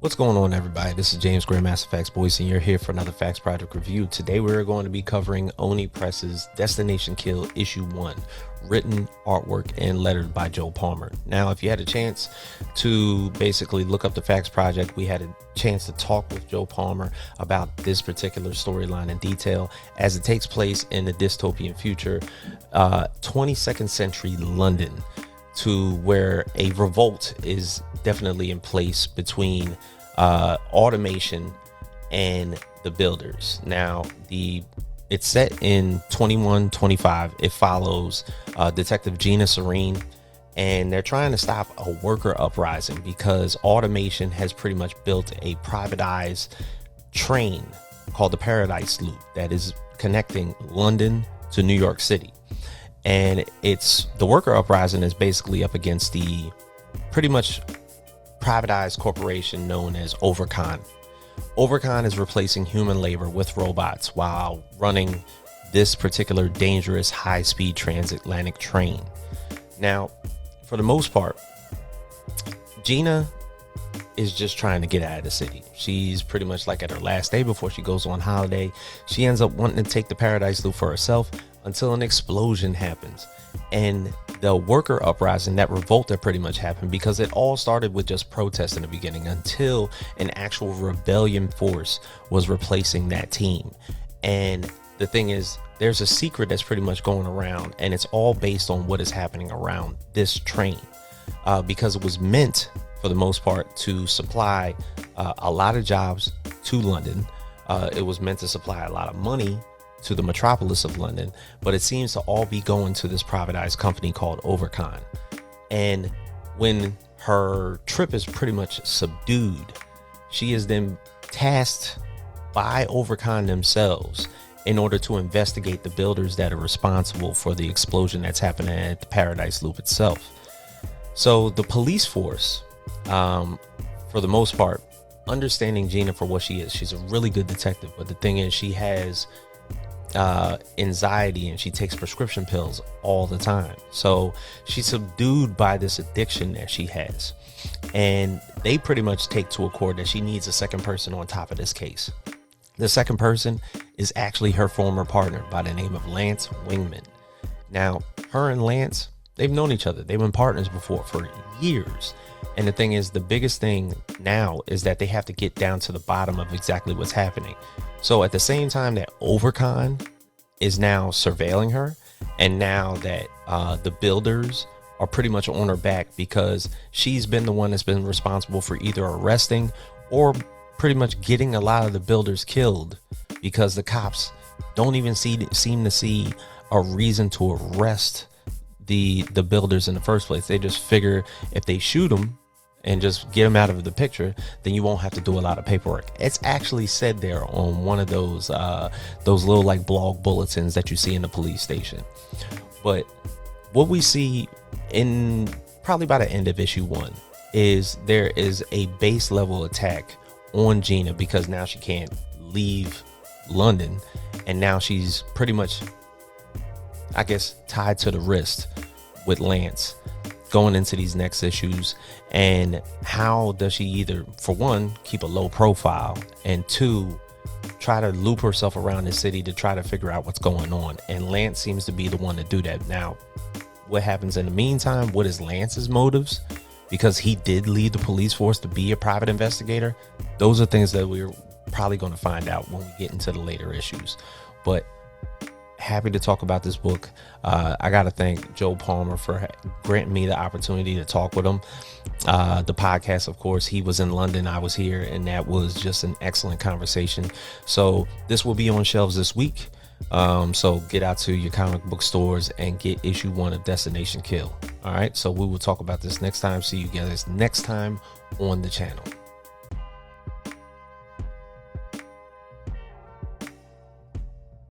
What's going on, everybody? This is James Grandmaster Facts Boyce, and you're here for another Facts Project review. Today we're going to be covering Oni Press's Destination Kill Issue 1, written, artwork, and lettered by Joe Palmer. Now, if you had a chance to basically look up the Facts Project, we had a chance to talk with Joe Palmer about this particular storyline in detail as it takes place in the dystopian future, 22nd century London, to where a revolt is definitely in place between automation and the builders. Now, it's set in 2125. It follows Detective Gina Serene, and they're trying to stop a worker uprising because automation has pretty much built a privatized train called the Paradise Loop that is connecting London to New York City. And the worker uprising is basically up against the pretty much privatized corporation known as Overcon. Overcon is replacing human labor with robots while running this particular dangerous high-speed transatlantic train. Now, for the most part, Gina is just trying to get out of the city. She's pretty much like at her last day before she goes on holiday. She ends up wanting to take the Paradise Loop for herself until an explosion happens. And the worker uprising, that revolt that pretty much happened, because it all started with just protest in the beginning until an actual rebellion force was replacing that team. And the thing is, there's a secret that's pretty much going around, and it's all based on what is happening around this train, because it was meant for the most part to supply a lot of jobs to London. It was meant to supply a lot of money to the metropolis of London, but it seems to all be going to this privatized company called Overcon. And when her trip is pretty much subdued, she is then tasked by Overcon themselves in order to investigate the builders that are responsible for the explosion that's happening at the Paradise Loop itself. So the police force, for the most part, understanding Gina for what she is, she's a really good detective, but the thing is, she has anxiety and she takes prescription pills all the time. So she's subdued by this addiction that she has, and they pretty much take to a court that she needs a second person on top of this case. The second person is actually her former partner by the name of Lance Wingman. Now, her and Lance, they've known each other. They've been partners before for years. And the thing is, the biggest thing now is that they have to get down to the bottom of exactly what's happening. So at the same time that Overcon is now surveilling her, and now that the builders are pretty much on her back because she's been the one that's been responsible for either arresting or pretty much getting a lot of the builders killed, because the cops don't even seem to see a reason to arrest the builders in the first place. They just figure if they shoot them and just get them out of the picture, then you won't have to do a lot of paperwork. It's actually said there on one of those little like blog bulletins that you see in the police station. But what we see in probably by the end of issue 1 is there is a base level attack on Gina, because now she can't leave London, and now she's pretty much, I guess, tied to the wrist with Lance going into these next issues. And how does she either, for one, keep a low profile, and two, try to loop herself around the city to try to figure out what's going on? And Lance seems to be the one to do that. Now, what happens in the meantime? What is Lance's motives? Because he did lead the police force to be a private investigator. Those are things that we're probably going to find out when we get into the later issues. But happy to talk about this book. I got to thank Joe Palmer for granting me the opportunity to talk with him. The podcast, of course, he was in London, I was here, and that was just an excellent conversation. So this will be on shelves this week. So get out to your comic book stores and get issue 1 of Destination Kill. All right, so we will talk about this next time. See you guys next time on the channel.